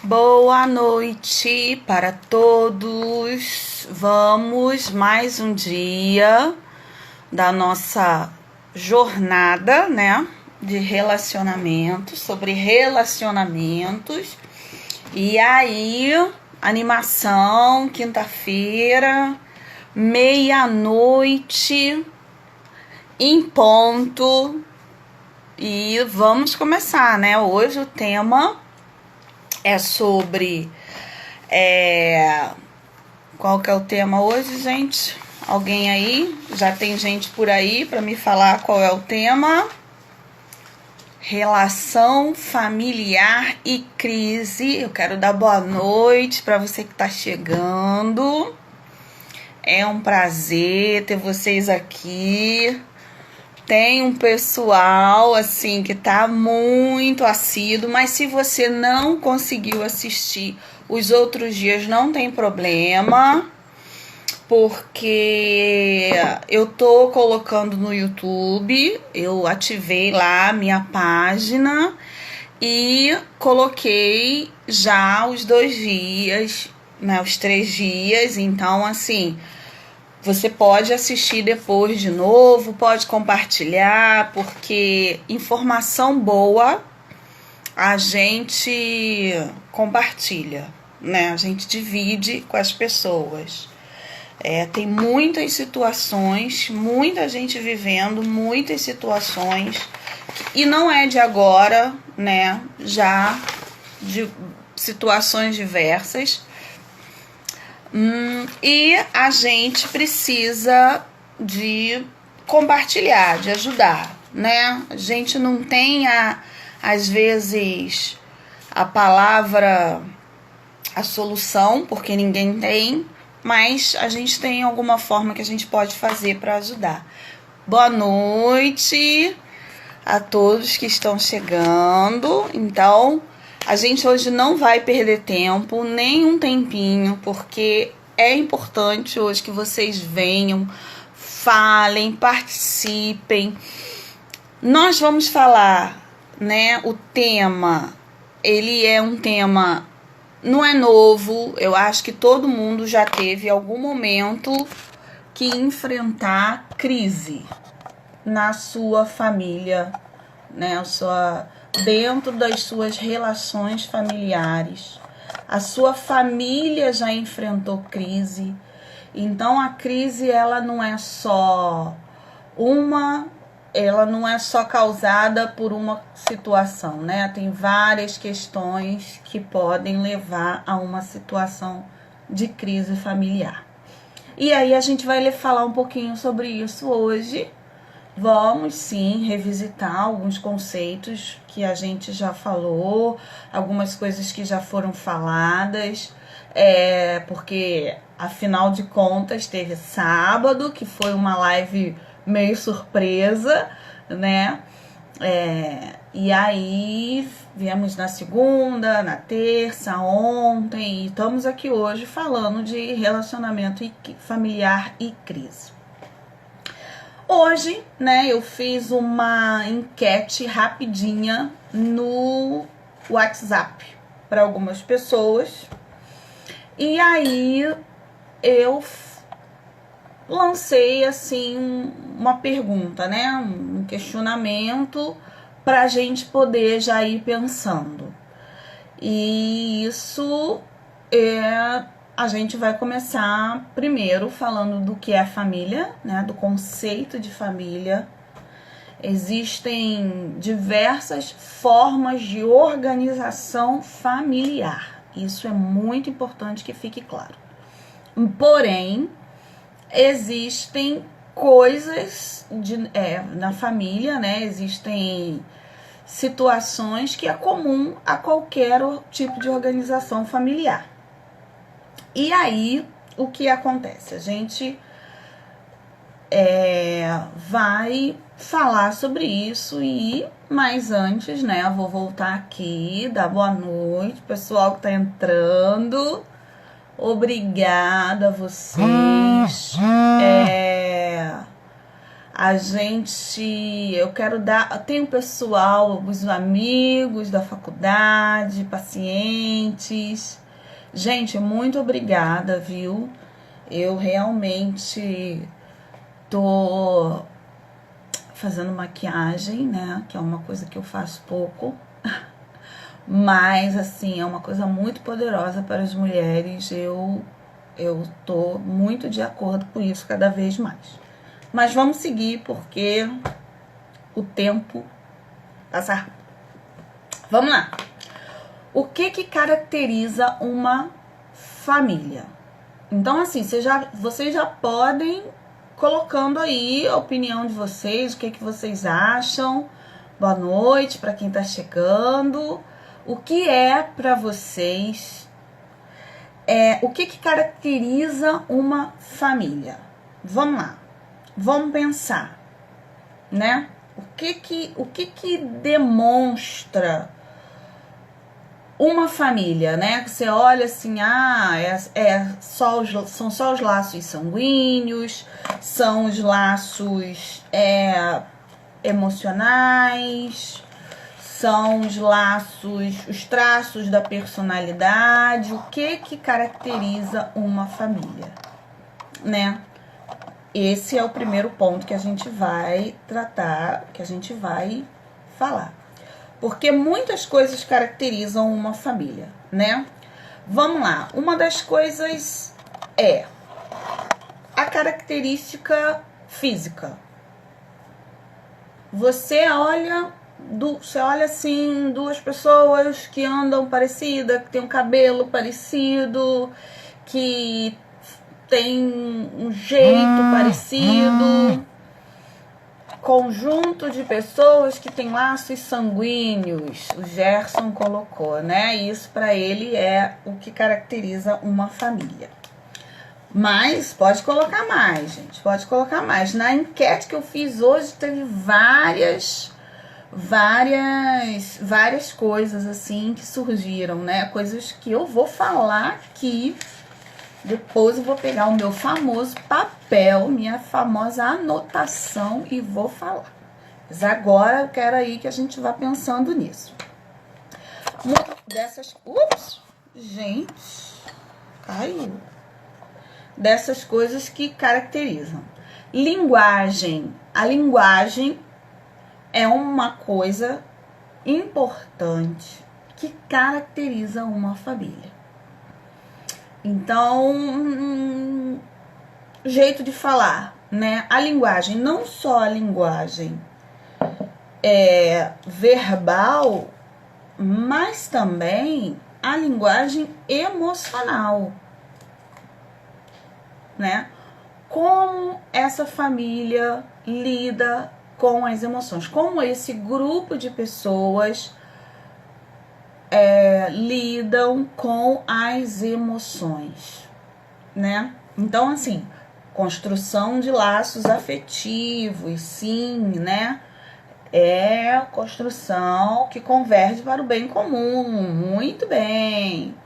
Boa noite para todos. Vamos mais um dia da nossa jornada, né, de relacionamentos, sobre relacionamentos. E aí, animação, quinta-feira, meia-noite, em ponto. E vamos começar, né? Hoje o tema é sobre... Qual que é o tema hoje, gente? Alguém aí? Já tem gente por aí para me falar qual é o tema? Relação familiar e crise. Eu quero dar boa noite para você que está chegando. É um prazer ter vocês aqui. Tem um pessoal, assim, que tá muito assíduo, mas se você não conseguiu assistir os outros dias, não tem problema, porque eu tô colocando no YouTube, eu ativei lá a minha página e coloquei já os 2 dias, né, os 3 dias, então, assim... Você pode assistir depois de novo, pode compartilhar, porque informação boa a gente compartilha, né? A gente divide com as pessoas. Tem muitas situações, muita gente vivendo, muitas situações, e não é de agora, né? Já de situações diversas. E a gente precisa de compartilhar, de ajudar, né? A gente não tem, às vezes, a palavra, a solução, porque ninguém tem, mas a gente tem alguma forma que a gente pode fazer para ajudar. Boa noite a todos que estão chegando. Então... a gente hoje não vai perder tempo, nem um tempinho, porque é importante hoje que vocês venham, falem, participem. Nós vamos falar, né, o tema, ele é um tema, não é novo, eu acho que todo mundo já teve algum momento que enfrentar crise na sua família, né, dentro das suas relações familiares. A sua família já enfrentou crise. Então a crise ela não é só causada por uma situação, né? Tem várias questões que podem levar a uma situação de crise familiar. E aí a gente vai falar um pouquinho sobre isso hoje. Vamos sim revisitar alguns conceitos que a gente já falou, algumas coisas que já foram faladas, porque afinal de contas teve sábado, que foi uma live meio surpresa, né? E aí viemos na segunda, na terça, ontem, e estamos aqui hoje falando de relacionamento familiar e crise. Hoje, né, eu fiz uma enquete rapidinha no WhatsApp para algumas pessoas. E aí eu lancei assim uma pergunta, né, um questionamento para a gente poder já ir pensando. E isso a gente vai começar primeiro falando do que é a família, né, do conceito de família. Existem diversas formas de organização familiar. Isso é muito importante que fique claro. Porém, existem coisas na família, né? Existem situações que é comum a qualquer tipo de organização familiar. E aí, o que acontece? A gente vai falar sobre isso mas antes, né, eu vou voltar aqui, dar boa noite, pessoal que tá entrando. Obrigada a vocês. eu quero dar, tem o pessoal, os amigos da faculdade, pacientes. Gente, muito obrigada, viu? Eu realmente tô fazendo maquiagem, né? Que é uma coisa que eu faço pouco. Mas, assim, é uma coisa muito poderosa para as mulheres. Eu tô muito de acordo com isso cada vez mais. Mas vamos seguir, porque o tempo passa rápido. Vamos lá. O que caracteriza uma família? Então, assim, vocês já podem colocando aí a opinião de vocês, o que vocês acham. Boa noite para quem tá chegando. O que é para vocês? O que caracteriza uma família? Vamos lá. Vamos pensar, né? O que demonstra uma família, né? Você olha assim, são só os laços sanguíneos, são os laços emocionais, são os laços, os traços da personalidade. O que caracteriza uma família, né? Esse é o primeiro ponto que a gente vai tratar, que a gente vai falar. Porque muitas coisas caracterizam uma família, né? Vamos lá. Uma das coisas é a característica física. Você olha assim, duas pessoas que andam parecidas, que tem um cabelo parecido, que tem um jeito parecido, conjunto de pessoas que tem laços sanguíneos. O Gerson colocou, né? Isso para ele é o que caracteriza uma família. Mas pode colocar mais, gente. Pode colocar mais. Na enquete que eu fiz hoje teve várias coisas assim que surgiram, né? Coisas que eu vou falar aqui. Depois eu vou pegar o meu famoso papel, minha famosa anotação e vou falar. Mas agora eu quero aí que a gente vá pensando nisso. Uma dessas... Ups! Gente, caiu. Dessas coisas que caracterizam. Linguagem. A linguagem é uma coisa importante que caracteriza uma família. Então, jeito de falar, né? A linguagem, não só a linguagem verbal, mas também a linguagem emocional, né? Como essa família lida com as emoções, como esse grupo de pessoas lidam com as emoções, né? Então, assim, construção de laços afetivos, sim, né? É construção que converge para o bem comum, muito bem.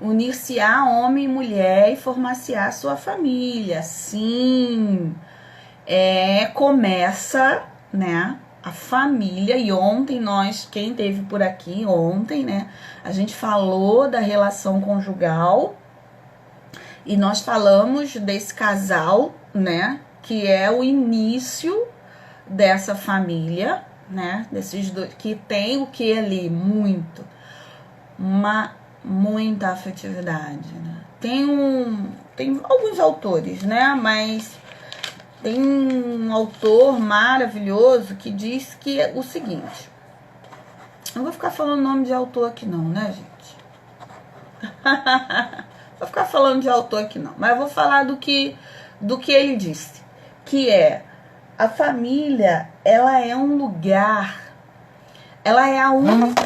Unir-se-á homem e mulher e formar-se-á sua família, sim. Começa, né? A família, e ontem quem esteve por aqui ontem, né? A gente falou da relação conjugal e nós falamos desse casal, né? Que é o início dessa família, né? Desses dois, que tem o que ali? Muita afetividade, né? Tem alguns autores, né? Mas tem um autor maravilhoso que diz que é o seguinte. Não vou ficar falando nome de autor aqui não, né, gente? Vou ficar falando de autor aqui não. Mas eu vou falar do que ele disse. Que a família, ela é um lugar. Ela é a única...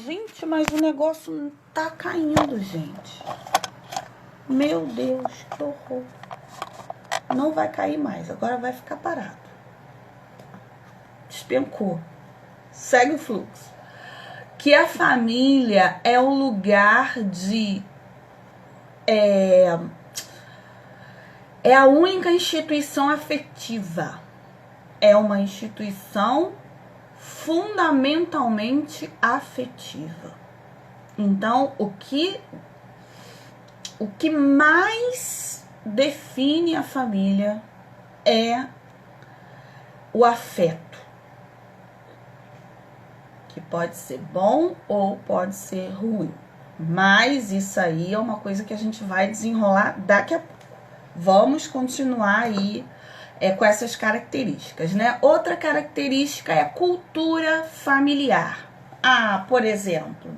Gente, mas o negócio tá caindo, gente. Meu Deus, que horror. Não vai cair mais, agora vai ficar parado. Despencou. Segue o fluxo. Que a família é um lugar de É a única instituição afetiva. É uma instituição fundamentalmente afetiva. Então, o que mais define a família é o afeto, que pode ser bom ou pode ser ruim. Mas isso aí é uma coisa que a gente vai desenrolar daqui a pouco. Vamos continuar aí com essas características, né? Outra característica é a cultura familiar. Por exemplo,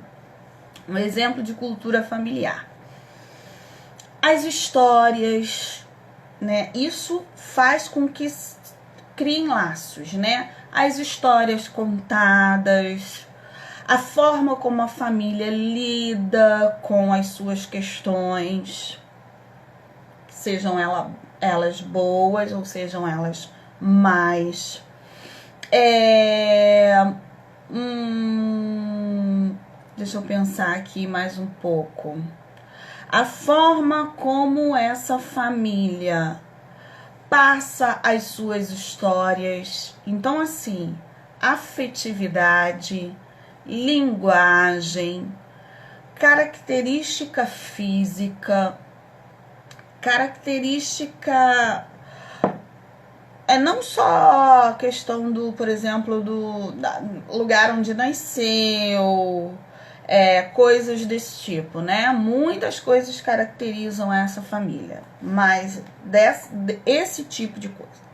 um exemplo de cultura familiar. As histórias, né? Isso faz com que criem laços, né? As histórias contadas, a forma como a família lida com as suas questões, sejam elas boas ou sejam elas más. Deixa eu pensar aqui mais um pouco. A forma como essa família passa as suas histórias. Então, assim, afetividade, linguagem, característica física, característica não só a questão do, por exemplo, do lugar onde nasceu, coisas desse tipo, né? Muitas coisas caracterizam essa família, mas esse tipo de coisa.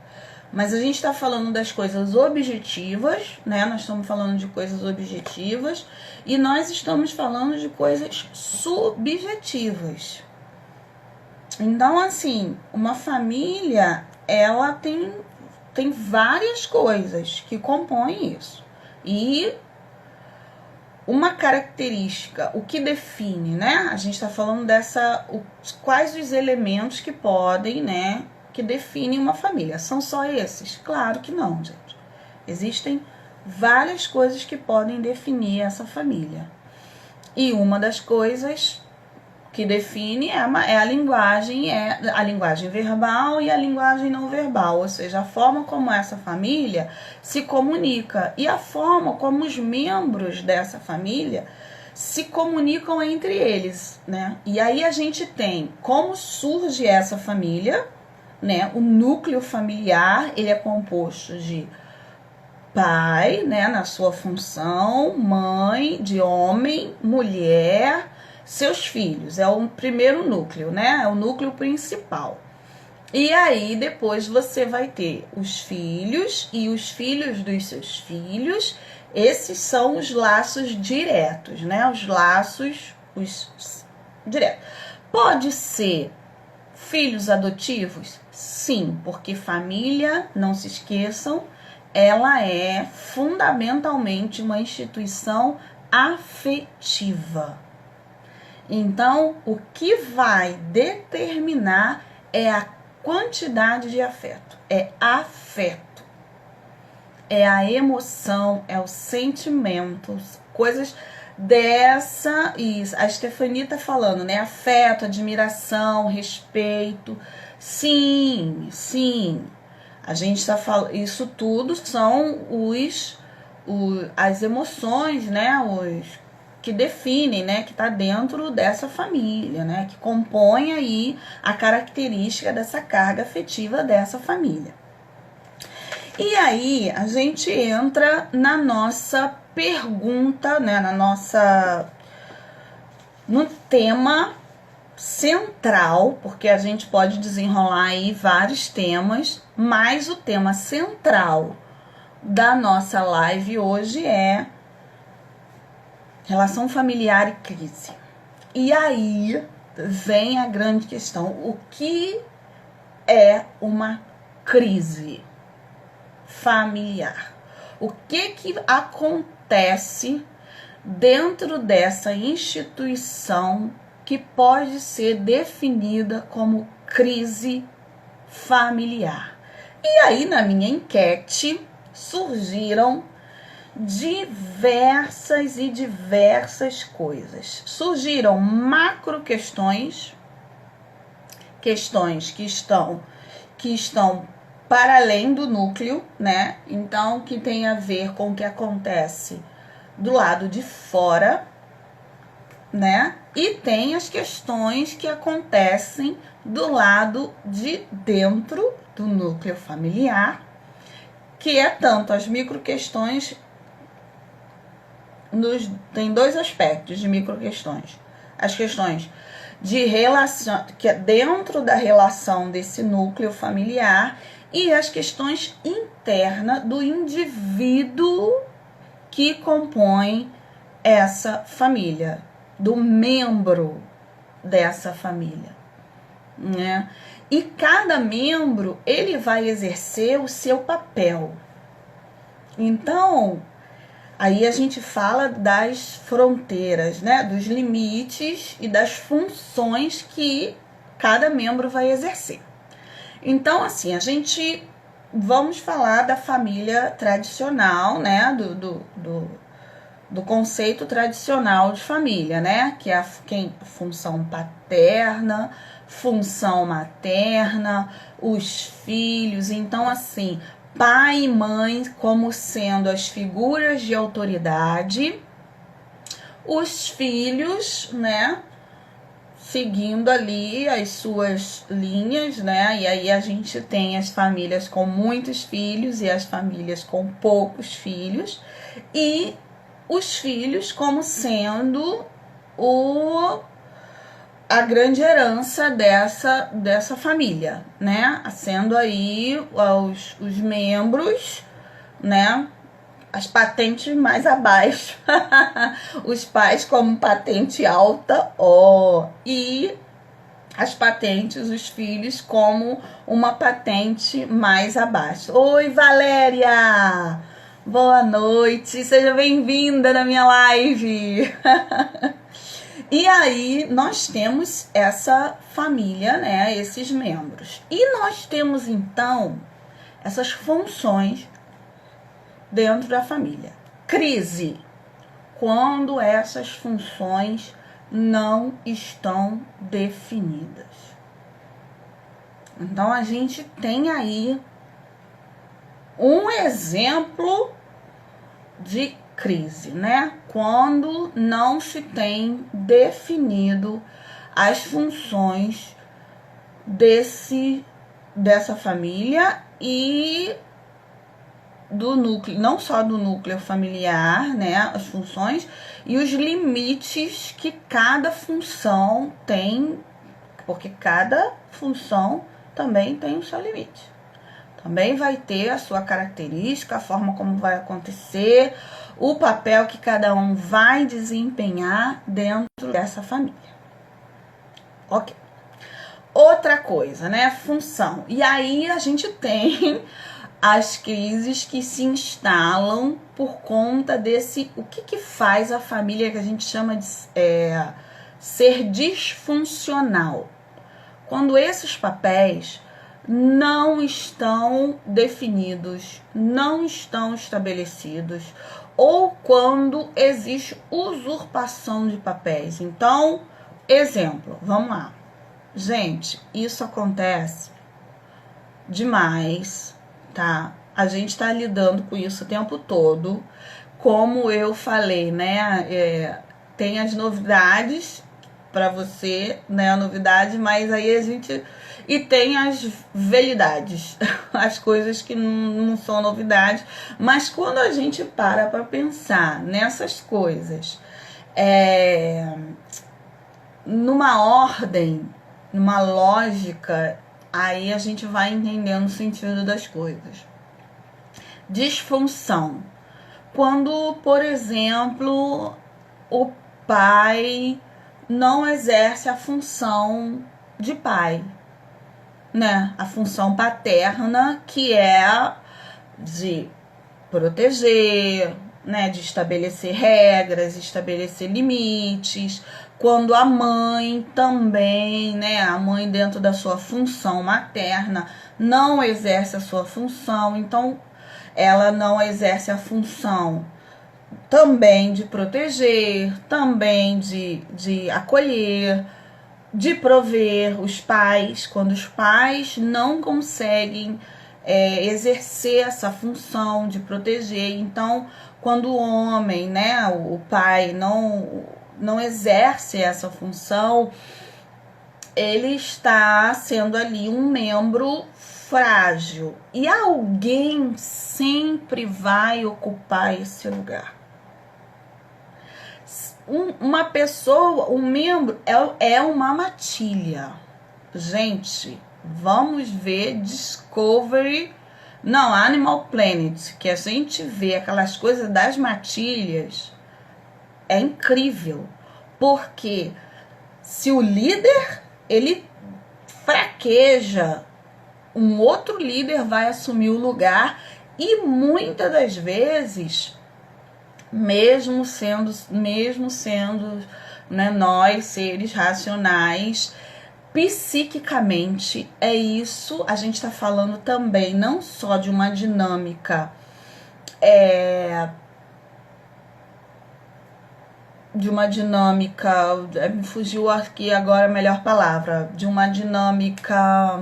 Mas a gente está falando das coisas objetivas, né? Nós estamos falando de coisas objetivas e nós estamos falando de coisas subjetivas. Então, assim, uma família, ela tem várias coisas que compõem isso. E uma característica, o que define, né? A gente está falando quais os elementos que podem, né? Que definem uma família. São só esses? Claro que não, gente. Existem várias coisas que podem definir essa família. E uma das coisas que define é a linguagem verbal e a linguagem não verbal, ou seja, a forma como essa família se comunica e a forma como os membros dessa família se comunicam entre eles, né? E aí a gente tem como surge essa família, né? O núcleo familiar, ele é composto de pai, né, na sua função, mãe, de homem, mulher, seus filhos, é o primeiro núcleo, né? É o núcleo principal. E aí depois você vai ter os filhos e os filhos dos seus filhos. Esses são os laços diretos, né? Os laços diretos. Pode ser filhos adotivos? Sim, porque família, não se esqueçam, ela é fundamentalmente uma instituição afetiva. Então, o que vai determinar é a quantidade de afeto. É afeto. É a emoção, é o sentimento, coisas dessa... Isso, a Stefania tá falando, né? Afeto, admiração, respeito. Sim, sim. A gente tá falando... Isso tudo são as emoções, né? Que definem, né, que está dentro dessa família, né, que compõe aí a característica dessa carga afetiva dessa família. E aí a gente entra na nossa pergunta, né, no tema central, porque a gente pode desenrolar aí vários temas, mas o tema central da nossa live hoje é relação familiar e crise. E aí vem a grande questão. O que é uma crise familiar? O que acontece dentro dessa instituição que pode ser definida como crise familiar? E aí, na minha enquete, surgiram diversas coisas. Surgiram macro questões questões que estão para além do núcleo, né? Então, que tem a ver com o que acontece do lado de fora, né? E tem as questões que acontecem do lado de dentro do núcleo familiar, que é tanto as microquestões, tem dois aspectos de microquestões. As questões de relação, que é dentro da relação desse núcleo familiar, e as questões internas do indivíduo que compõe essa família, do membro dessa família, né? E cada membro, ele vai exercer o seu papel. Então, aí a gente fala das fronteiras, né? Dos limites e das funções que cada membro vai exercer. Então, assim, vamos falar da família tradicional, né? Do conceito tradicional de família, né? Que é a função paterna, função materna, os filhos. Então, assim, pai e mãe como sendo as figuras de autoridade, os filhos, né? Seguindo ali as suas linhas, né? E aí a gente tem as famílias com muitos filhos e as famílias com poucos filhos. E os filhos como sendo a grande herança dessa família, né? Sendo aí os membros, né? As patentes mais abaixo. Os pais como patente alta, e as patentes, os filhos como uma patente mais abaixo. Oi, Valéria! Boa noite, seja bem-vinda na minha live. E aí nós temos essa família, né, esses membros. E nós temos então essas funções dentro da família. Crise, quando essas funções não estão definidas. Então a gente tem aí um exemplo de crise, né? Quando não se tem definido as funções dessa família e do núcleo, não só do núcleo familiar, né? As funções e os limites que cada função tem, porque cada função também tem o seu limite. Também vai ter a sua característica, a forma como vai acontecer, o papel que cada um vai desempenhar dentro dessa família. Ok. Outra coisa, né? Função. E aí a gente tem as crises que se instalam por conta desse... O que faz a família que a gente chama de ser disfuncional? Quando esses papéis não estão definidos, não estão estabelecidos, ou quando existe usurpação de papéis. Então, exemplo, vamos lá. Gente, isso acontece demais, tá? A gente tá lidando com isso o tempo todo. Como eu falei, né? Tem as novidades para você, né? A novidade, mas aí a gente... E tem as velhidades, as coisas que não são novidade. Mas quando a gente para pensar nessas coisas, numa ordem, numa lógica, aí a gente vai entendendo o sentido das coisas. Disfunção. Quando, por exemplo, o pai não exerce a função de pai, né? A função paterna, que é de proteger, né? De estabelecer regras, estabelecer limites. Quando a mãe também, né? A mãe, dentro da sua função materna, não exerce a sua função, então ela não exerce a função também de proteger, também de acolher, de prover os pais, quando os pais não conseguem exercer essa função de proteger. Então, quando o homem, né, o pai, não exerce essa função, ele está sendo ali um membro frágil. E alguém sempre vai ocupar esse lugar. Uma pessoa, um membro, é uma matilha. Gente, vamos ver Discovery, não, Animal Planet, que a gente vê aquelas coisas das matilhas. É incrível, porque se o líder, ele fraqueja, um outro líder vai assumir o lugar, e muitas das vezes, mesmo sendo, né, nós, seres racionais, psiquicamente, é isso. A gente está falando também não só de uma dinâmica me fugiu aqui agora a melhor palavra, de uma dinâmica.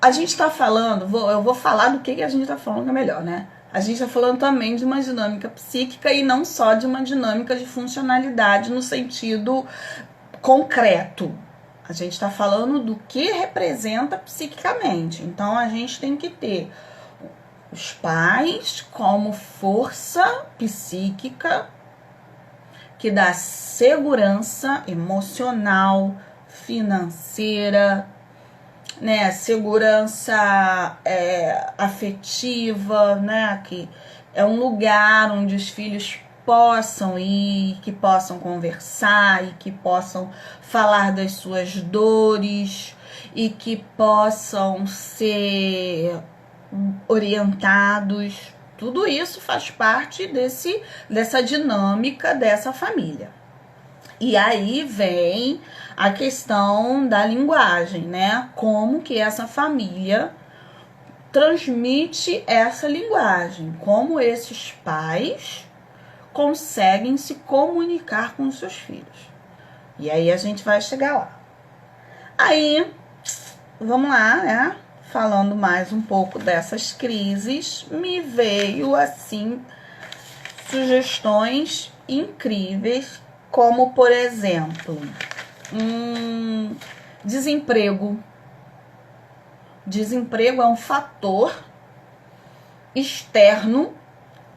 A gente está falando, eu vou falar do que a gente está falando que é melhor, né? A gente está falando também de uma dinâmica psíquica e não só de uma dinâmica de funcionalidade no sentido concreto. A gente está falando do que representa psiquicamente. Então, a gente tem que ter os pais como força psíquica que dá segurança emocional, financeira, né, segurança afetiva, né, que é um lugar onde os filhos possam ir, que possam conversar e que possam falar das suas dores e que possam ser orientados. Tudo isso faz parte dessa dinâmica dessa família. E aí vem a questão da linguagem, né? Como que essa família transmite essa linguagem, como esses pais conseguem se comunicar com os seus filhos. E aí a gente vai chegar lá. Aí, vamos lá, né? Falando mais um pouco dessas crises, me veio assim sugestões incríveis, como por exemplo, desemprego. Desemprego é um fator externo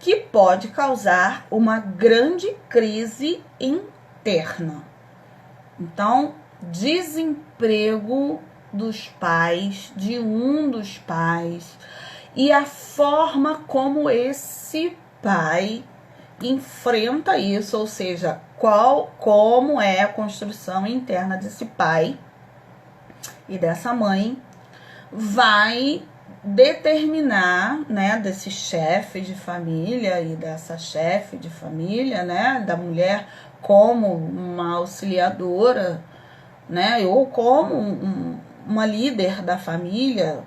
que pode causar uma grande crise interna. Então, desemprego dos pais, de um dos pais, e a forma como esse pai enfrenta isso, ou seja, como é a construção interna desse pai e dessa mãe, vai determinar, né, desse chefe de família e dessa chefe de família, né, da mulher como uma auxiliadora, né, ou como uma líder da família,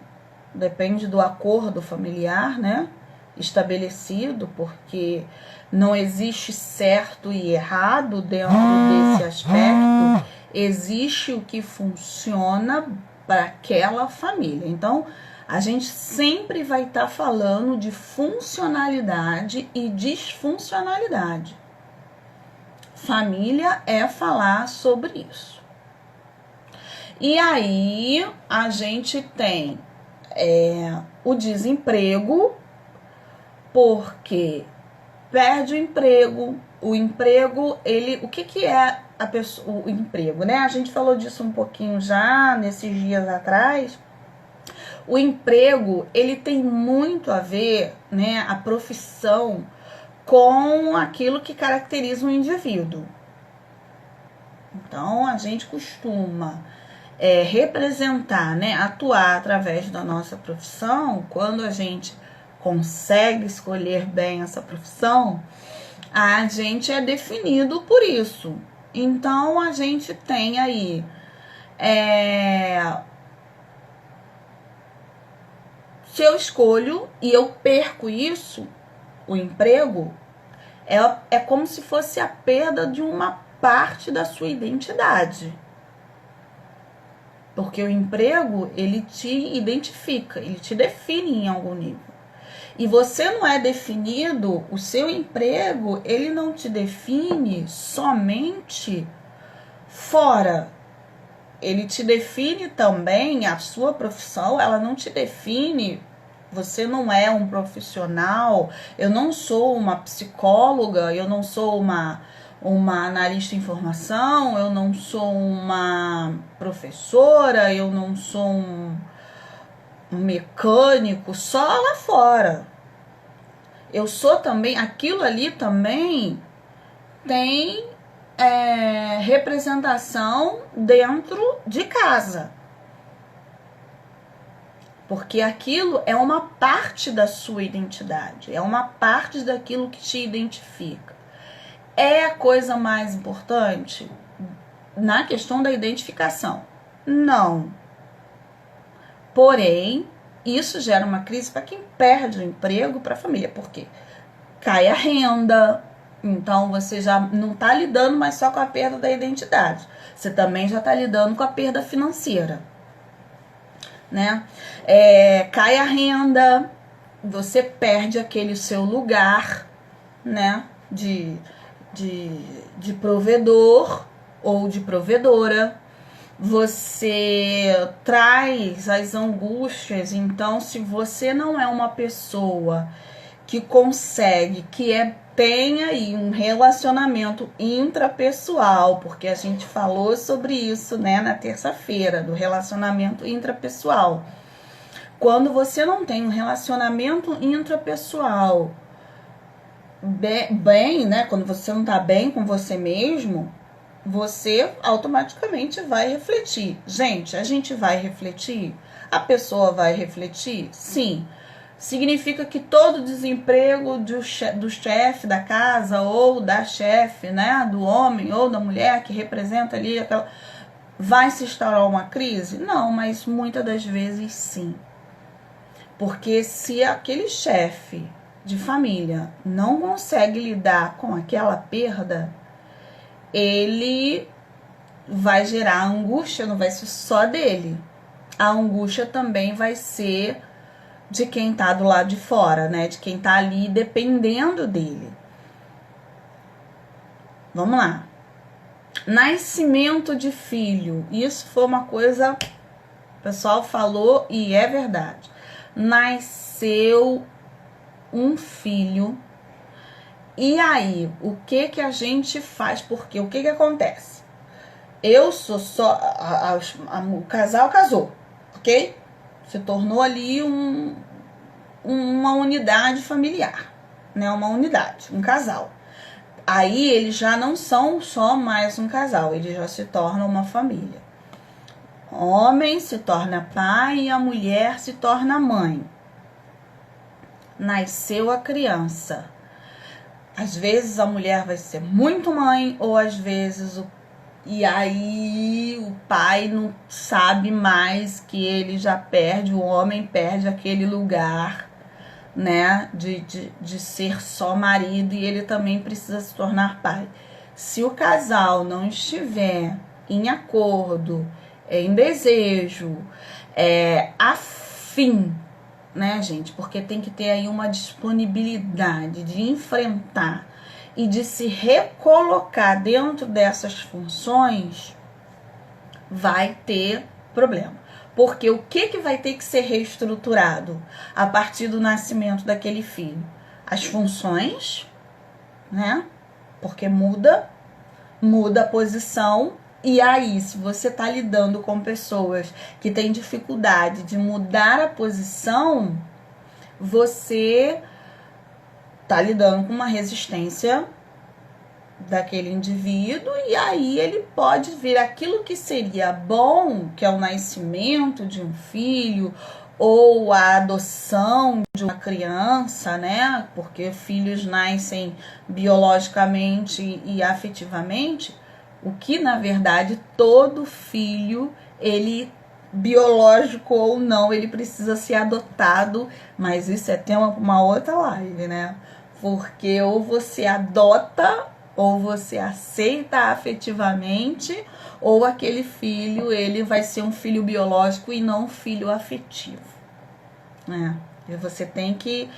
depende do acordo familiar, né, estabelecido, porque não existe certo e errado dentro desse aspecto, existe o que funciona para aquela família. Então, a gente sempre vai estar falando de funcionalidade e disfuncionalidade. Família é falar sobre isso. E aí, a gente tem o desemprego, porque perde o emprego, o que é a pessoa, o emprego, né? A gente falou disso um pouquinho já nesses dias atrás. O emprego, ele tem muito a ver, né, a profissão, com aquilo que caracteriza um indivíduo. Então, a gente costuma representar, né, atuar através da nossa profissão. Quando a gente consegue escolher bem essa profissão, a gente é definido por isso. Então, a gente tem aí se eu escolho e eu perco isso, o emprego, é como se fosse a perda de uma parte da sua identidade. Porque o emprego, ele te identifica, ele te define em algum nível. E você não é definido, o seu emprego, ele não te define somente fora. Ele te define também, a sua profissão, ela não te define. Você não é um profissional, eu não sou uma psicóloga, eu não sou uma analista de informação, eu não sou uma professora, eu não sou um mecânico, só lá fora. Eu sou também, aquilo ali também tem representação dentro de casa. Porque aquilo é uma parte da sua identidade, é uma parte daquilo que te identifica. É a coisa mais importante na questão da identificação? Não. Porém, isso gera uma crise para quem perde o emprego, para a família. Por quê? Cai a renda, então você já não está lidando mais só com a perda da identidade. Você também já está lidando com a perda financeira. Né? Cai a renda, você perde aquele seu lugar, né? de provedor ou de provedora. Você traz as angústias. Então, se você não é uma pessoa que consegue, tem aí um relacionamento intrapessoal, porque a gente falou sobre isso, né, na terça-feira, do relacionamento intrapessoal. Quando você não tem um relacionamento intrapessoal bem, né, quando você não tá bem com você mesmo, você automaticamente vai refletir. Gente, a gente vai refletir? A pessoa vai refletir? Sim. Significa que todo desemprego do chefe da casa ou da chefe, né, do homem ou da mulher que representa ali aquela, vai se instaurar uma crise? Não, mas muitas das vezes sim. Porque se aquele chefe de família não consegue lidar com aquela perda, ele vai gerar angústia, não vai ser só dele. A angústia também vai ser de quem tá do lado de fora, né? De quem tá ali dependendo dele. Vamos lá. Nascimento de filho. Isso foi uma coisa, o pessoal falou e é verdade. Nasceu um filho. E aí, o que a gente faz? Porque o que acontece? Eu sou só... o casal casou, ok? Se tornou ali uma unidade familiar, né? Uma unidade, um casal. Aí eles já não são só mais um casal, eles já se tornam uma família. O homem se torna pai e a mulher se torna mãe. Nasceu a criança. Às vezes a mulher vai ser muito mãe, ou às vezes e aí o pai não sabe mais, que ele já perde, o homem perde aquele lugar, né, de ser só marido, e ele também precisa se tornar pai. Se o casal não estiver em acordo, em desejo, afim, né, gente? Porque tem que ter aí uma disponibilidade de enfrentar e de se recolocar dentro dessas funções, vai ter problema. Porque o que vai ter que ser reestruturado a partir do nascimento daquele filho? As funções, né? Porque muda a posição. E aí, se você está lidando com pessoas que têm dificuldade de mudar a posição, você está lidando com uma resistência daquele indivíduo, e aí ele pode vir aquilo que seria bom, que é o nascimento de um filho, ou a adoção de uma criança, né? Porque filhos nascem biologicamente e afetivamente. O que, na verdade, todo filho, ele, biológico ou não, ele precisa ser adotado, mas isso é tema para uma outra live, né? Porque ou você adota Ou você aceita afetivamente, ou aquele filho, ele vai ser um filho biológico e não um filho afetivo, né? E você tem que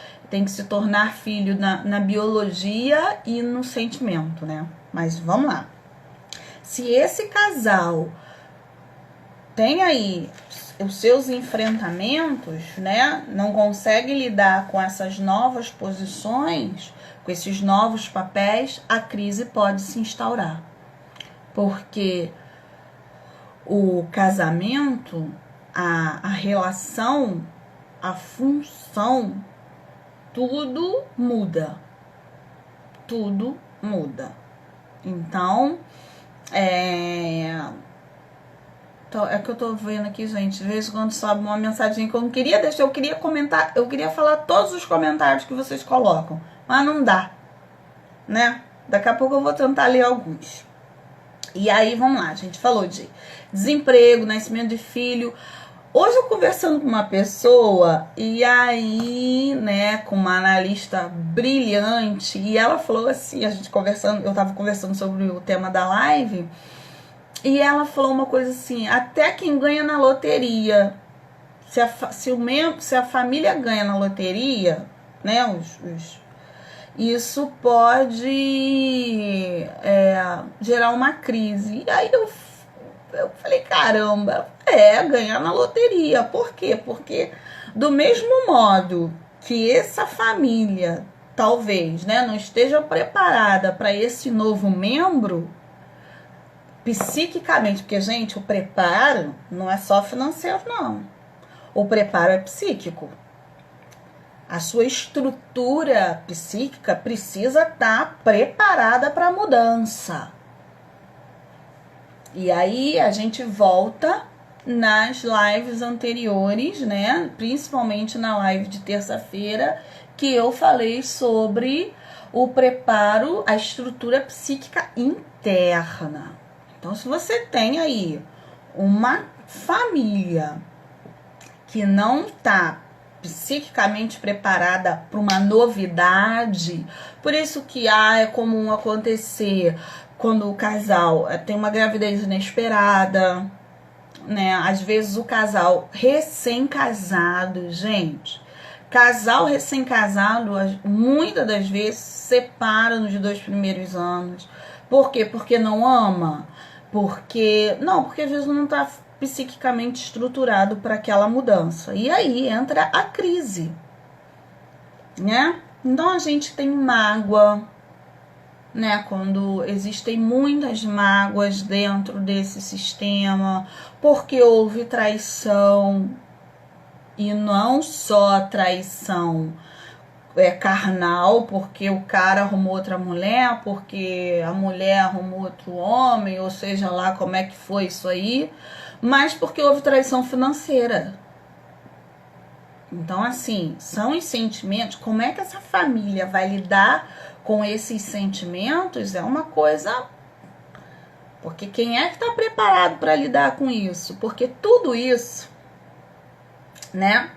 se tornar filho na biologia e no sentimento, né? Mas vamos lá. Se esse casal tem aí os seus enfrentamentos, né? Não consegue lidar com essas novas posições, com esses novos papéis, a crise pode se instaurar. Porque o casamento, a relação, a função, tudo muda. Tudo muda. Então, é que eu tô vendo aqui, gente, de vez em quando sobe uma mensagem que eu não queria deixar, eu queria comentar, eu queria falar todos os comentários que vocês colocam, mas não dá, né? Daqui a pouco eu vou tentar ler alguns. E aí, vamos lá, a gente falou de desemprego, nascimento de filho. Hoje eu conversando com uma pessoa, e aí, né, com uma analista brilhante, e ela falou assim, a gente conversando, eu tava conversando sobre o tema da live, e ela falou uma coisa assim, até quem ganha na loteria, se a família ganha na loteria, né, isso pode gerar uma crise. E aí eu falei, caramba, ganhar na loteria. Por quê? Porque do mesmo modo que essa família, talvez, né, não esteja preparada para esse novo membro, psiquicamente, porque, gente, o preparo não é só financeiro, não. O preparo é psíquico. A sua estrutura psíquica precisa estar preparada para a mudança. E aí a gente volta nas lives anteriores, né? Principalmente na live de terça-feira, que eu falei sobre o preparo, a estrutura psíquica interna. Então, se você tem aí uma família que não está psiquicamente preparada para uma novidade, por isso que é comum acontecer quando o casal tem uma gravidez inesperada, né? Às vezes o casal recém-casado, gente, casal recém-casado, muitas das vezes separa nos 2 primeiros anos. Por quê? Porque não ama? Porque às vezes não está psiquicamente estruturado para aquela mudança. E aí entra a crise, né? Então a gente tem mágoa, né? Quando existem muitas mágoas dentro desse sistema, porque houve traição, e não só traição carnal, porque o cara arrumou outra mulher, porque a mulher arrumou outro homem, ou seja lá como é que foi isso aí, mas porque houve traição financeira. Então, assim, são os sentimentos. Como é que essa família vai lidar com esses sentimentos é uma coisa. Porque quem é que está preparado para lidar com isso? Porque tudo isso, né?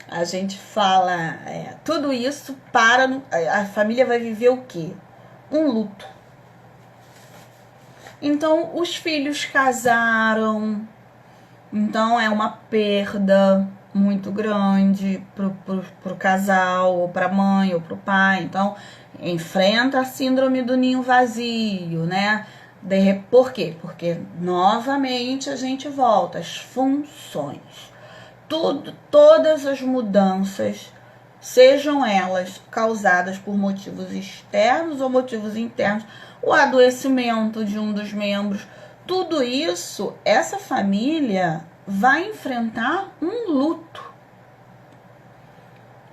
A gente fala, tudo isso a família vai viver o quê? Um luto. Então, os filhos casaram, então é uma perda muito grande pro casal, ou pra mãe, ou pro pai. Então, enfrenta a síndrome do ninho vazio, né? Por quê? Porque, novamente, a gente volta às funções. Todas as mudanças, sejam elas causadas por motivos externos ou motivos internos, o adoecimento de um dos membros, tudo isso, essa família vai enfrentar um luto.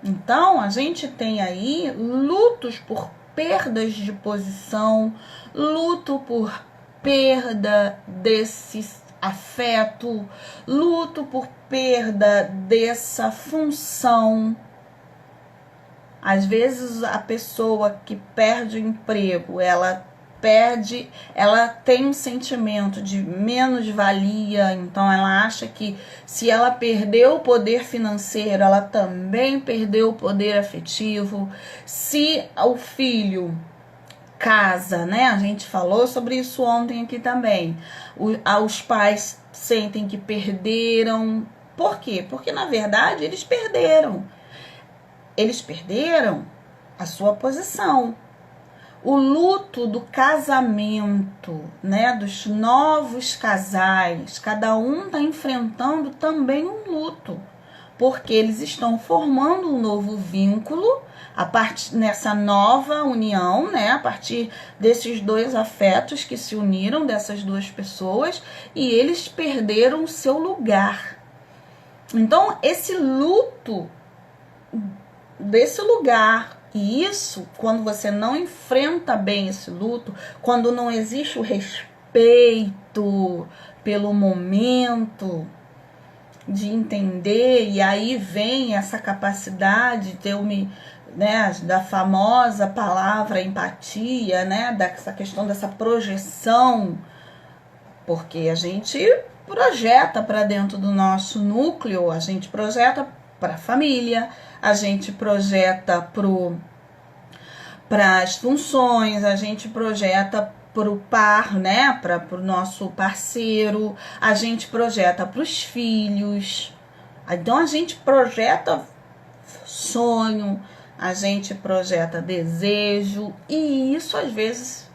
Então, a gente tem aí lutos por perdas de posição, luto por perda desse afeto, luto por perda dessa função. Às vezes a pessoa que perde o emprego, ela tem um sentimento de menos-valia, então ela acha que se ela perdeu o poder financeiro, ela também perdeu o poder afetivo. Se o filho casa, né? A gente falou sobre isso ontem aqui também. Os pais sentem que perderam. Por quê? Porque, na verdade, eles perderam. Eles perderam a sua posição. O luto do casamento, né? Dos novos casais. Cada um está enfrentando também um luto. Porque eles estão formando um novo vínculo a partir nessa nova união, né? A partir desses dois afetos que se uniram, dessas duas pessoas, e eles perderam o seu lugar. Então, esse luto desse lugar, e isso, quando você não enfrenta bem esse luto, quando não existe o respeito pelo momento de entender, e aí vem essa capacidade de eu me, né, da famosa palavra empatia, né, dessa questão dessa projeção, porque a gente projeta para dentro do nosso núcleo, a gente projeta para a família, a gente projeta para as funções, a gente projeta para o par, né? Para o nosso parceiro, a gente projeta para os filhos. Então a gente projeta sonho, a gente projeta desejo, e isso às vezes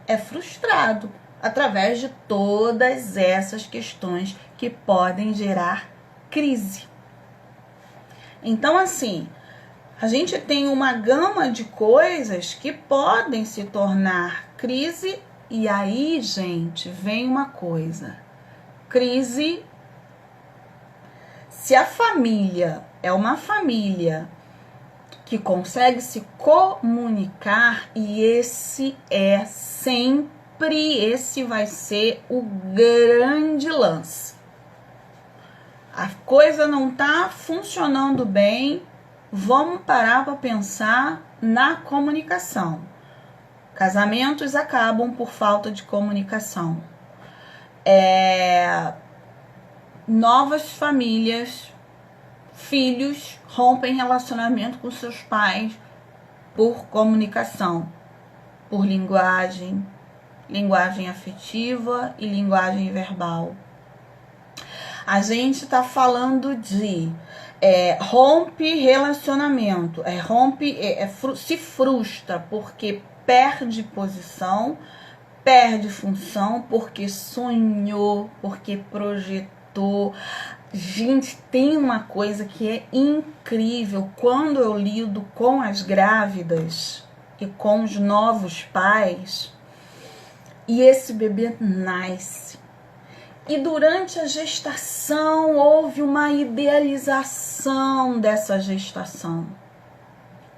é frustrado através de todas essas questões que podem gerar crise. Então, assim, a gente tem uma gama de coisas que podem se tornar crise, e aí, gente, vem uma coisa. Crise, se a família é uma família que consegue se comunicar, e esse vai ser o grande lance. A coisa não tá funcionando bem, vamos parar para pensar na comunicação. Casamentos acabam por falta de comunicação. Novas famílias, filhos rompem relacionamento com seus pais por comunicação, por linguagem afetiva e linguagem verbal. A gente está falando de rompe relacionamento, se frustra porque perde posição, perde função, porque sonhou, porque projetou. Gente, tem uma coisa que é incrível quando eu lido com as grávidas e com os novos pais, e esse bebê nasce. E durante a gestação houve uma idealização dessa gestação,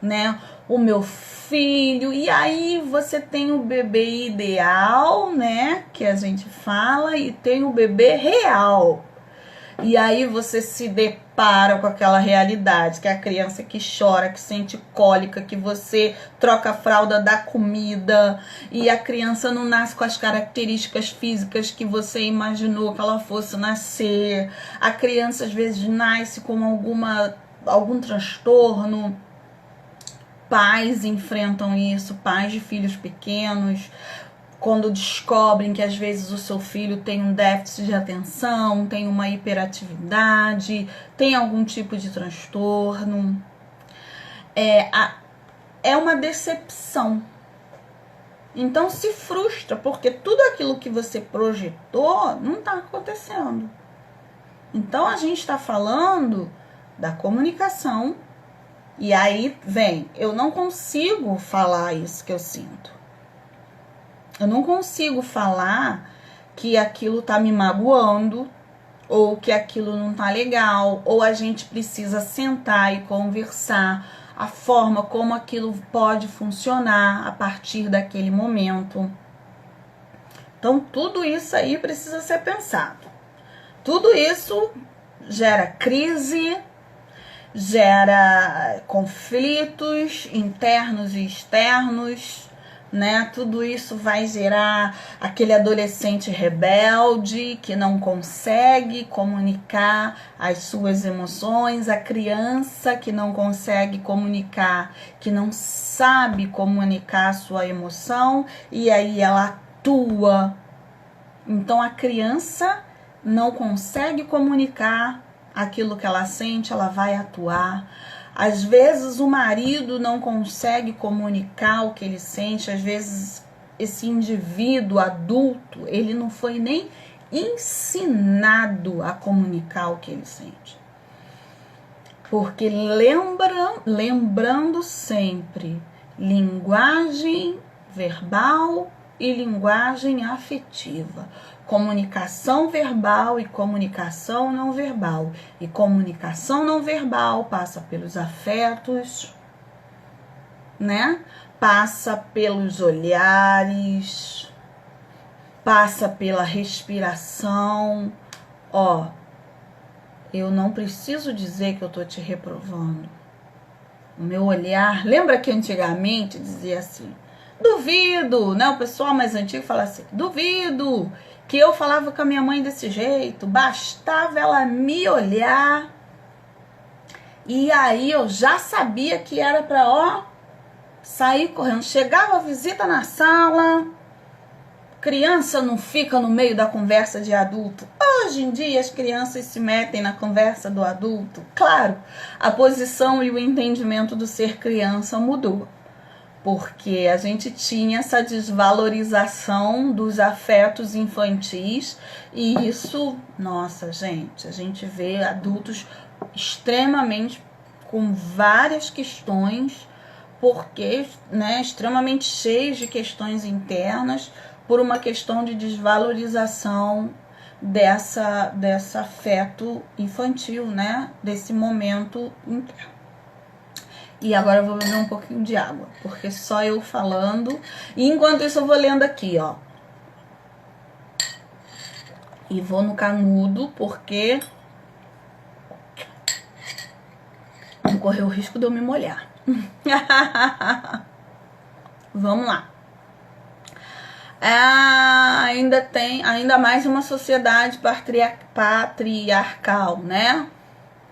né? O meu filho, e aí você tem o bebê ideal, né? Que a gente fala, e tem o bebê real. E aí você se depara com aquela realidade, que é a criança que chora, que sente cólica, que você troca a fralda, dá comida, e a criança não nasce com as características físicas que você imaginou que ela fosse nascer. A criança às vezes nasce com algum transtorno. Pais enfrentam isso, pais de filhos pequenos, quando descobrem que às vezes o seu filho tem um déficit de atenção, tem uma hiperatividade, tem algum tipo de transtorno. É uma decepção. Então se frustra, porque tudo aquilo que você projetou não está acontecendo. Então a gente está falando da comunicação, e aí vem, eu não consigo falar isso que eu sinto. Eu não consigo falar que aquilo tá me magoando, ou que aquilo não tá legal, ou a gente precisa sentar e conversar a forma como aquilo pode funcionar a partir daquele momento. Então, tudo isso aí precisa ser pensado. Tudo isso gera crise, gera conflitos internos e externos, né? Tudo isso vai gerar aquele adolescente rebelde que não consegue comunicar as suas emoções, a criança que não consegue comunicar, que não sabe comunicar a sua emoção, e aí ela atua. Então a criança não consegue comunicar aquilo que ela sente, ela vai atuar. Às vezes o marido não consegue comunicar o que ele sente, às vezes esse indivíduo adulto, ele não foi nem ensinado a comunicar o que ele sente. Porque lembrando sempre, linguagem verbal e linguagem afetiva. Comunicação verbal e comunicação não verbal. E comunicação não verbal passa pelos afetos, né? Passa pelos olhares, passa pela respiração. Ó, eu não preciso dizer que eu tô te reprovando. O meu olhar, lembra que antigamente dizia assim, duvido, né? O pessoal mais antigo fala assim, duvido que eu falava com a minha mãe desse jeito, bastava ela me olhar e aí eu já sabia que era pra, ó, sair correndo. Chegava a visita na sala, criança não fica no meio da conversa de adulto. Hoje em dia as crianças se metem na conversa do adulto. Claro, a posição e o entendimento do ser criança mudou. Porque a gente tinha essa desvalorização dos afetos infantis e isso, nossa, gente, a gente vê adultos extremamente com várias questões, porque, né, extremamente cheios de questões internas por uma questão de desvalorização dessa afeto infantil, né, desse momento interno. E agora eu vou beber um pouquinho de água, porque só eu falando. E enquanto isso eu vou lendo aqui, ó. E vou no canudo, porque não correu o risco de eu me molhar. Vamos lá. Ainda mais uma sociedade patriarcal, né?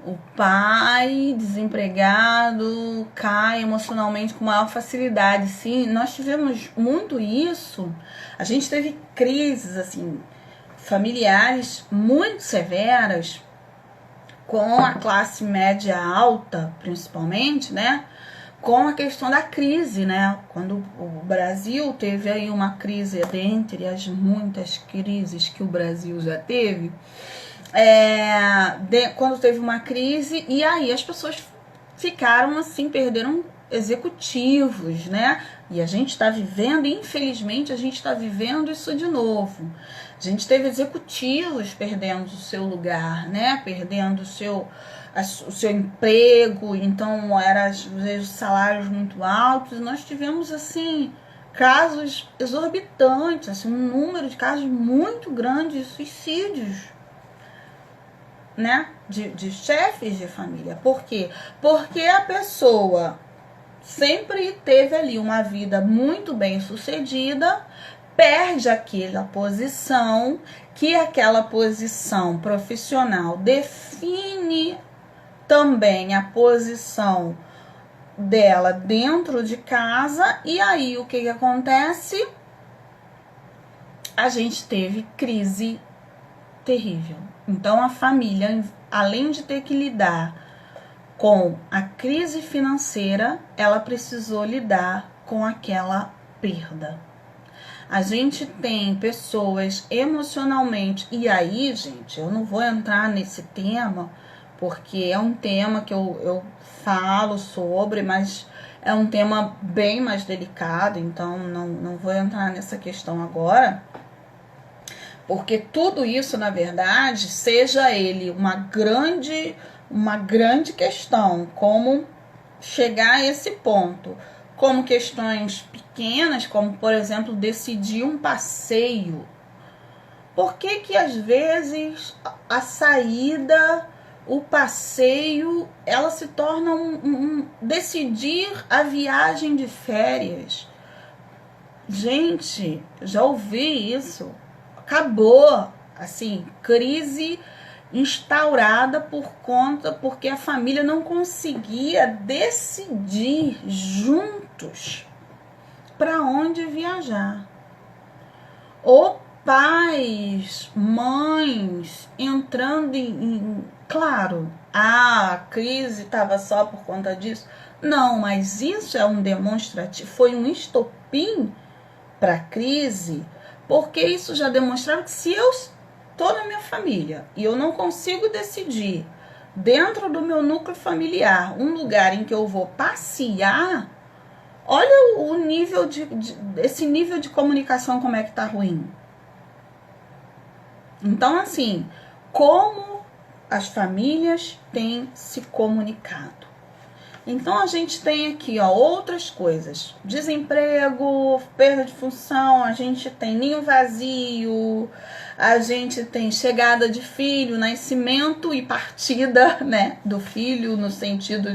O pai desempregado cai emocionalmente com maior facilidade. Sim, nós tivemos muito isso. A gente teve crises assim, familiares muito severas com a classe média alta, principalmente, né? Com a questão da crise, né? Quando o Brasil teve aí uma crise, dentre as muitas crises que o Brasil já teve, quando teve uma crise, e aí as pessoas ficaram assim, perderam executivos, né? E a gente está vivendo, infelizmente, a gente está vivendo isso de novo. A gente teve executivos perdendo o seu lugar, né? Perdendo o seu emprego, então eram às vezes salários muito altos. Nós tivemos assim casos exorbitantes, assim, um número de casos muito grande de suicídios, né, de chefes de família. Por quê? Porque a pessoa sempre teve ali uma vida muito bem sucedida, perde aquela posição, que aquela posição profissional define também a posição dela dentro de casa, e aí o que acontece? A gente teve crise terrível. Então a família, além de ter que lidar com a crise financeira, ela precisou lidar com aquela perda. A gente tem pessoas emocionalmente, e aí, gente, eu não vou entrar nesse tema, porque é um tema que eu falo sobre, mas é um tema bem mais delicado, então não vou entrar nessa questão agora. Porque tudo isso, na verdade, seja ele uma grande questão, como chegar a esse ponto, como questões pequenas, como, por exemplo, decidir um passeio. Por que que, às vezes, a saída, o passeio, ela se torna decidir a viagem de férias? Gente, já ouvi isso. Acabou, assim, crise instaurada porque a família não conseguia decidir juntos para onde viajar. Ou pais, mães entrando claro, a crise estava só por conta disso. Não, mas isso é um demonstrativo, foi um estopim para a crise, porque isso já demonstrava que se eu estou na minha família e eu não consigo decidir dentro do meu núcleo familiar um lugar em que eu vou passear, olha o nível esse nível de comunicação como é que tá ruim. Então, assim, como as famílias têm se comunicado. Então, a gente tem aqui, ó, outras coisas. Desemprego, perda de função, a gente tem ninho vazio, a gente tem chegada de filho, nascimento e partida, né, do filho, no sentido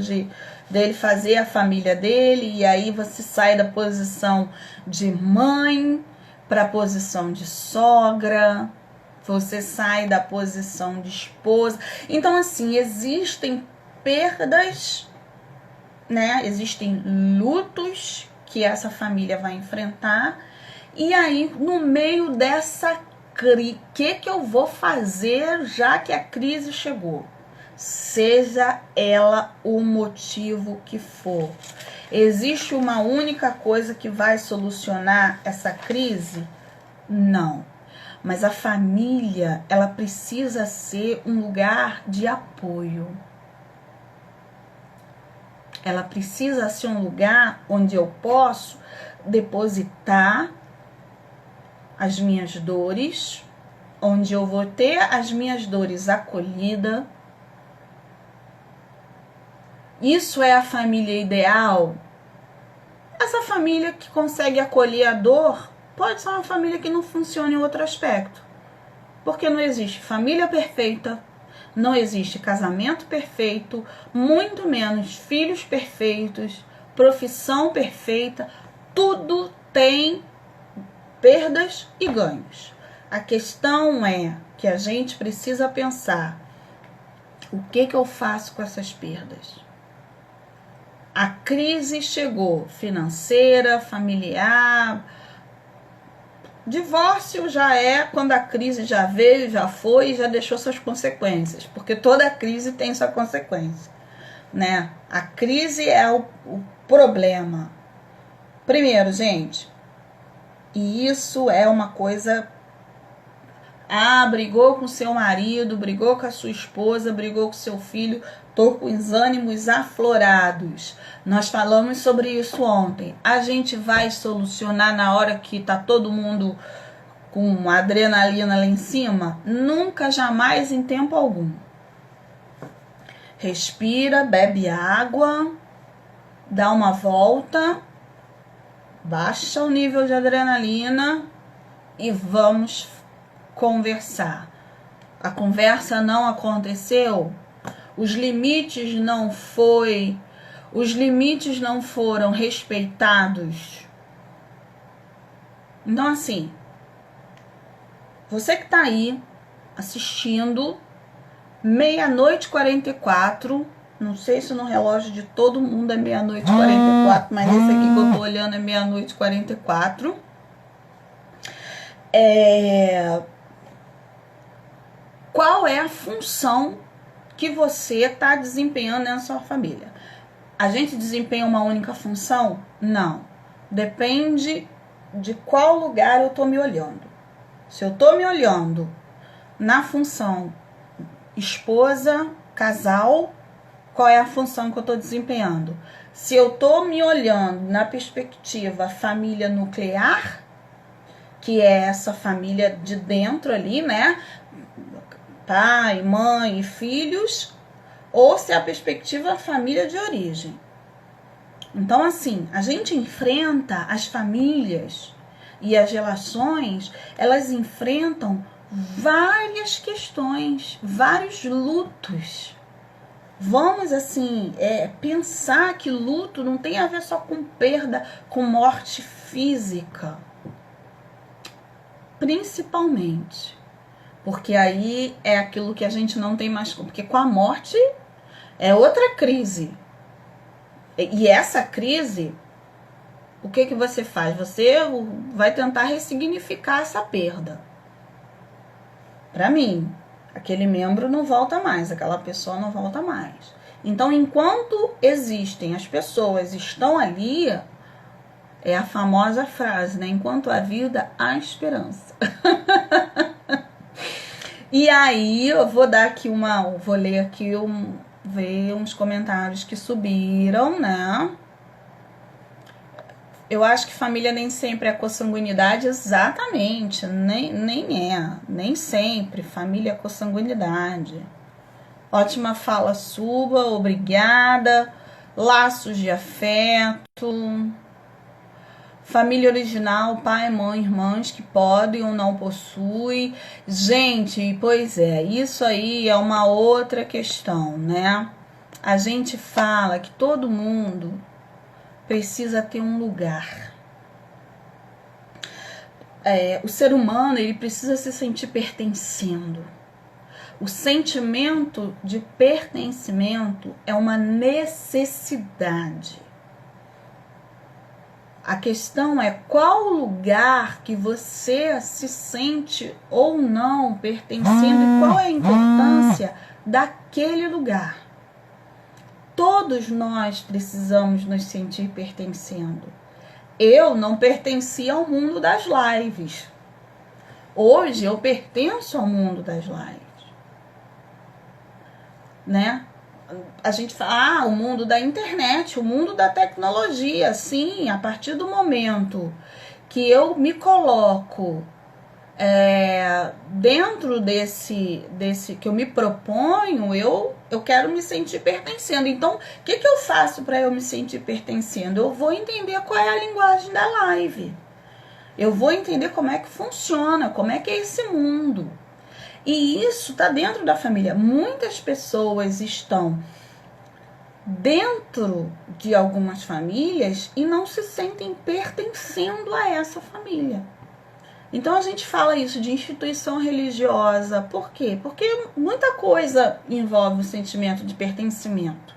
dele fazer a família dele, e aí você sai da posição de mãe para a posição de sogra, você sai da posição de esposa. Então, assim, existem perdas, né? Existem lutos que essa família vai enfrentar. E aí, no meio dessa crise, o que eu vou fazer já que a crise chegou? Seja ela o motivo que for. Existe uma única coisa que vai solucionar essa crise? Não. Mas a família, ela precisa ser um lugar de apoio. Ela precisa ser um lugar onde eu posso depositar as minhas dores, onde eu vou ter as minhas dores acolhidas. Isso é a família ideal? Essa família que consegue acolher a dor pode ser uma família que não funciona em outro aspecto. Porque não existe família perfeita, não existe casamento perfeito, muito menos filhos perfeitos, profissão perfeita. Tudo tem perdas e ganhos. A questão é que a gente precisa pensar: o que eu faço com essas perdas? A crise chegou, financeira, familiar. Divórcio já é quando a crise já veio, já foi, já deixou suas consequências, porque toda crise tem sua consequência, né? A crise é o problema. Primeiro, gente, e isso é uma coisa... brigou com seu marido, brigou com a sua esposa, brigou com seu filho, tô com os ânimos aflorados. Nós falamos sobre isso ontem. A gente vai solucionar na hora que tá todo mundo com adrenalina lá em cima? Nunca, jamais, em tempo algum. Respira, bebe água, dá uma volta, baixa o nível de adrenalina e vamos conversar. A conversa não aconteceu, os limites não foram respeitados. Então, assim, você que tá aí assistindo, 00:44, não sei se no relógio de todo mundo é 00:44, mas esse aqui que eu tô olhando é 00:44. Qual é a função que você está desempenhando na sua família? A gente desempenha uma única função? Não. Depende de qual lugar eu estou me olhando. Se eu estou me olhando na função esposa, casal, qual é a função que eu estou desempenhando? Se eu estou me olhando na perspectiva família nuclear, que é essa família de dentro ali, né? Pai, mãe e filhos, ou se a perspectiva é a família de origem. Então, assim, a gente enfrenta as famílias e as relações, elas enfrentam várias questões, vários lutos. Vamos, assim, pensar que luto não tem a ver só com perda, com morte física. Principalmente. Porque aí é aquilo que a gente não tem mais. Porque com a morte é outra crise. E essa crise, o que você faz? Você vai tentar ressignificar essa perda. Para mim, aquele membro não volta mais, aquela pessoa não volta mais. Então, enquanto existem, as pessoas estão ali, é a famosa frase, né? Enquanto há vida, há esperança. E aí, eu vou dar aqui vou ler aqui ver uns comentários que subiram, né? Eu acho que família nem sempre é consanguinidade, exatamente, nem sempre família é consanguinidade. Ótima fala sua, obrigada. Laços de afeto. Família original, pai, mãe, irmãs que podem ou não possuem. Gente, pois é, isso aí é uma outra questão, né? A gente fala que todo mundo precisa ter um lugar. O ser humano, ele precisa se sentir pertencendo. O sentimento de pertencimento é uma necessidade. A questão é qual lugar que você se sente ou não pertencendo e qual é a importância daquele lugar. Todos nós precisamos nos sentir pertencendo. Eu não pertencia ao mundo das lives. Hoje eu pertenço ao mundo das lives. Né? A gente fala, o mundo da internet, o mundo da tecnologia. Sim, a partir do momento que eu me coloco dentro desse que eu me proponho, eu quero me sentir pertencendo. Então, o que eu faço para eu me sentir pertencendo? Eu vou entender qual é a linguagem da live. Eu vou entender como é que funciona, como é que é esse mundo. E isso está dentro da família. Muitas pessoas estão dentro de algumas famílias e não se sentem pertencendo a essa família. Então a gente fala isso de instituição religiosa. Por quê? Porque muita coisa envolve o sentimento de pertencimento.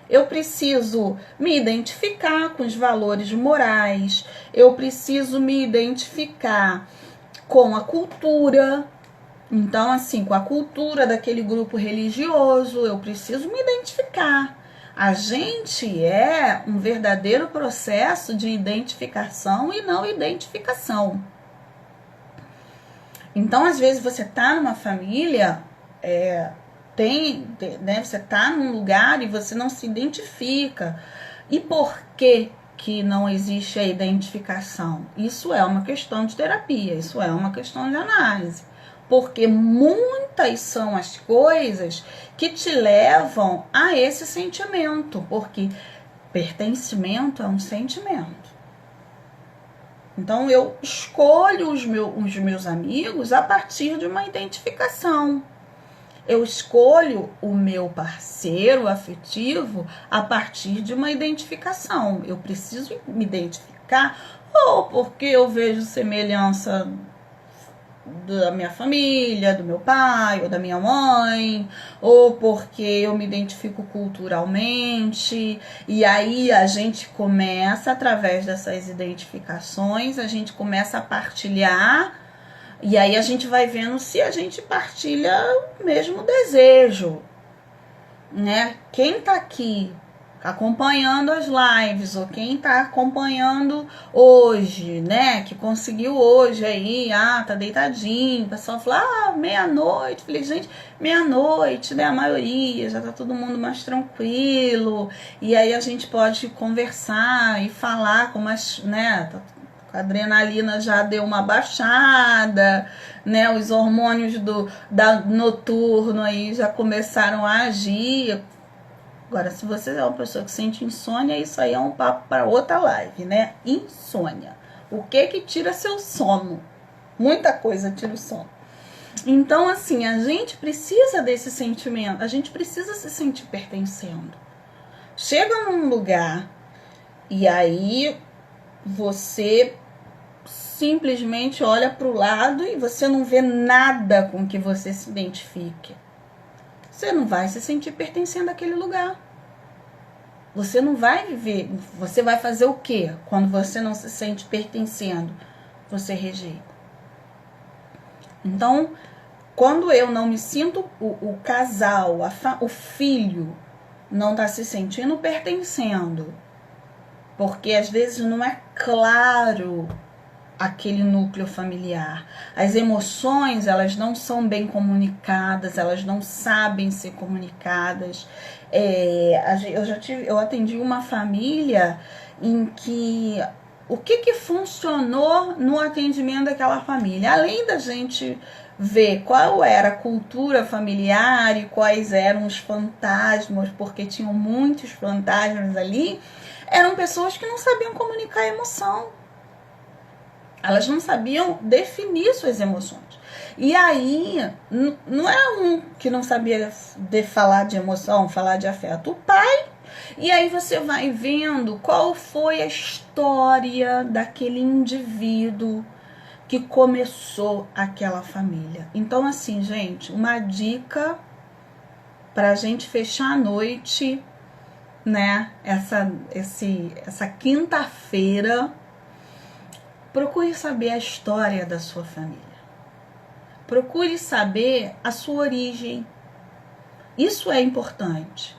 Eu preciso me identificar com os valores morais, eu preciso me identificar com a cultura. Então, assim, com a cultura daquele grupo religioso, eu preciso me identificar. A gente é um verdadeiro processo de identificação e não identificação. Então, às vezes, você tá numa família, né, você tá num lugar e você não se identifica. E por que não existe a identificação? Isso é uma questão de terapia, isso é uma questão de análise. Porque muitas são as coisas que te levam a esse sentimento. Porque pertencimento é um sentimento. Então, eu escolho os meus amigos a partir de uma identificação. Eu escolho o meu parceiro afetivo a partir de uma identificação. Eu preciso me identificar ou porque eu vejo semelhança da minha família, do meu pai ou da minha mãe, ou porque eu me identifico culturalmente. E aí a gente começa, através dessas identificações, a gente começa a partilhar, e aí a gente vai vendo se a gente partilha o mesmo desejo, né? Quem tá aqui acompanhando as lives, ou quem tá acompanhando hoje, né, que conseguiu hoje aí, tá deitadinho, o pessoal fala, meia-noite, falei, gente, meia-noite, né, a maioria, já tá todo mundo mais tranquilo, e aí a gente pode conversar e falar com mais, né, a adrenalina já deu uma baixada, né, os hormônios da noturno aí já começaram a agir. Agora, se você é uma pessoa que sente insônia, isso aí é um papo para outra live, né? Insônia. O que tira seu sono? Muita coisa tira o sono. Então, assim, a gente precisa desse sentimento, a gente precisa se sentir pertencendo. Chega num lugar e aí você simplesmente olha para o lado e você não vê nada com que você se identifique. Você não vai se sentir pertencendo àquele lugar. Você não vai viver. Você vai fazer o quê quando você não se sente pertencendo? Você rejeita. Então, quando eu não me sinto, o casal, o filho, não está se sentindo pertencendo, porque às vezes não é claro aquele núcleo familiar. As emoções, elas não são bem comunicadas, elas não sabem ser comunicadas. Eu atendi uma família em que o que funcionou no atendimento daquela família, além da gente ver qual era a cultura familiar e quais eram os fantasmas, porque tinham muitos fantasmas ali, eram pessoas que não sabiam comunicar a emoção. Elas não sabiam definir suas emoções. E aí, não é um que não sabia falar de emoção, falar de afeto. O pai. E aí você vai vendo qual foi a história daquele indivíduo que começou aquela família. Então, assim, gente, uma dica pra gente fechar a noite, né? Essa quinta-feira. Procure saber a história da sua família. Procure saber a sua origem. Isso é importante.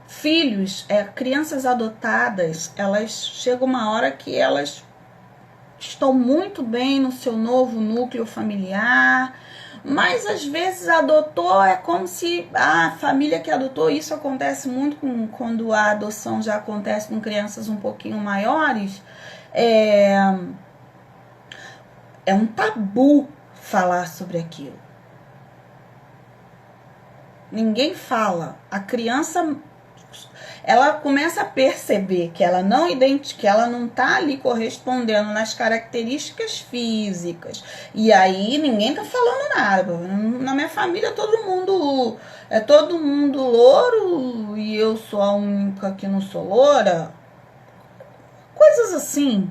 Filhos, crianças adotadas, elas chegam uma hora que elas estão muito bem no seu novo núcleo familiar, mas às vezes adotou, é como se a família que adotou, isso acontece muito quando a adoção já acontece com crianças um pouquinho maiores, é um tabu falar sobre aquilo. Ninguém fala. A criança, ela começa a perceber que ela não tá ali correspondendo nas características físicas. E aí ninguém tá falando nada. Na minha família todo mundo louro e eu sou a única que não sou loura. Coisas assim,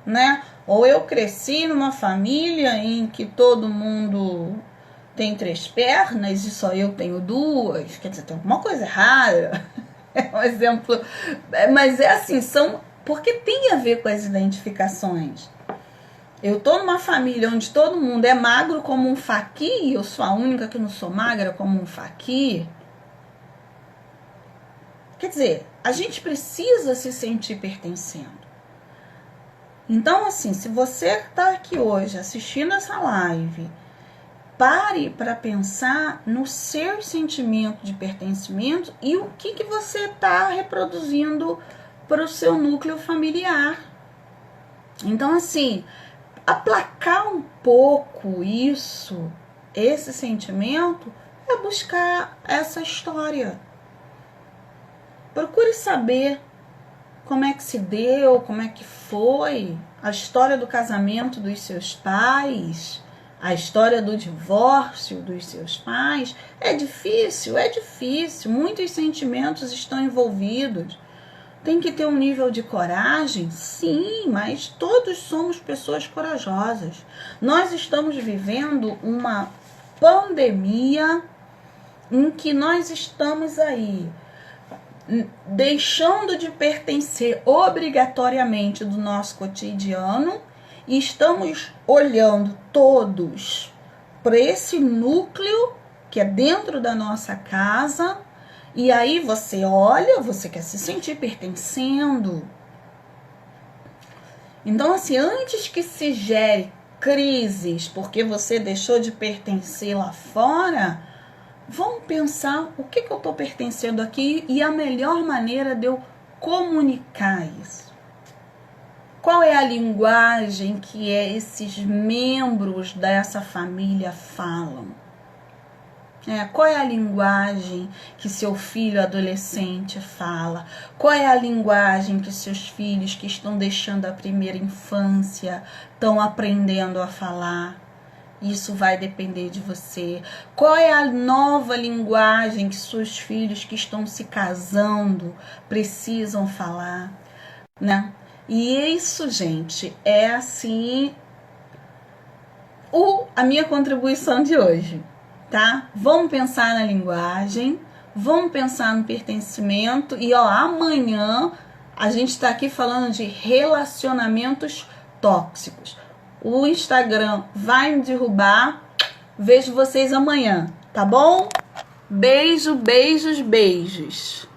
né? Ou eu cresci numa família em que todo mundo tem 3 pernas e só eu tenho 2. Quer dizer, tem alguma coisa errada. É um exemplo. Mas é assim, porque tem a ver com as identificações. Eu tô numa família onde todo mundo é magro como um faqui e eu sou a única que não sou magra como um faqui. Quer dizer, a gente precisa se sentir pertencendo. Então, assim, se você está aqui hoje assistindo essa live, pare para pensar no seu sentimento de pertencimento e o que você está reproduzindo para o seu núcleo familiar. Então, assim, aplacar um pouco esse sentimento, é buscar essa história. Procure saber como é que se deu, como é que foi a história do casamento dos seus pais, a história do divórcio dos seus pais. É difícil, muitos sentimentos estão envolvidos. Tem que ter um nível de coragem? Sim, mas todos somos pessoas corajosas. Nós estamos vivendo uma pandemia em que nós estamos aí deixando de pertencer obrigatoriamente do nosso cotidiano e estamos olhando todos para esse núcleo que é dentro da nossa casa, e aí você olha, você quer se sentir pertencendo. Então, assim, antes que se gere crises porque você deixou de pertencer lá fora, vamos pensar o que eu estou pertencendo aqui e a melhor maneira de eu comunicar isso. Qual é a linguagem que esses membros dessa família falam? Qual é a linguagem que seu filho adolescente fala? Qual é a linguagem que seus filhos que estão deixando a primeira infância estão aprendendo a falar? Isso vai depender de você. Qual é a nova linguagem que seus filhos que estão se casando precisam falar, né? E isso, gente, é assim a minha contribuição de hoje, tá? Vamos pensar na linguagem, vamos pensar no pertencimento e amanhã a gente tá aqui falando de relacionamentos tóxicos. O Instagram vai me derrubar. Vejo vocês amanhã, tá bom? Beijo, beijos, beijos.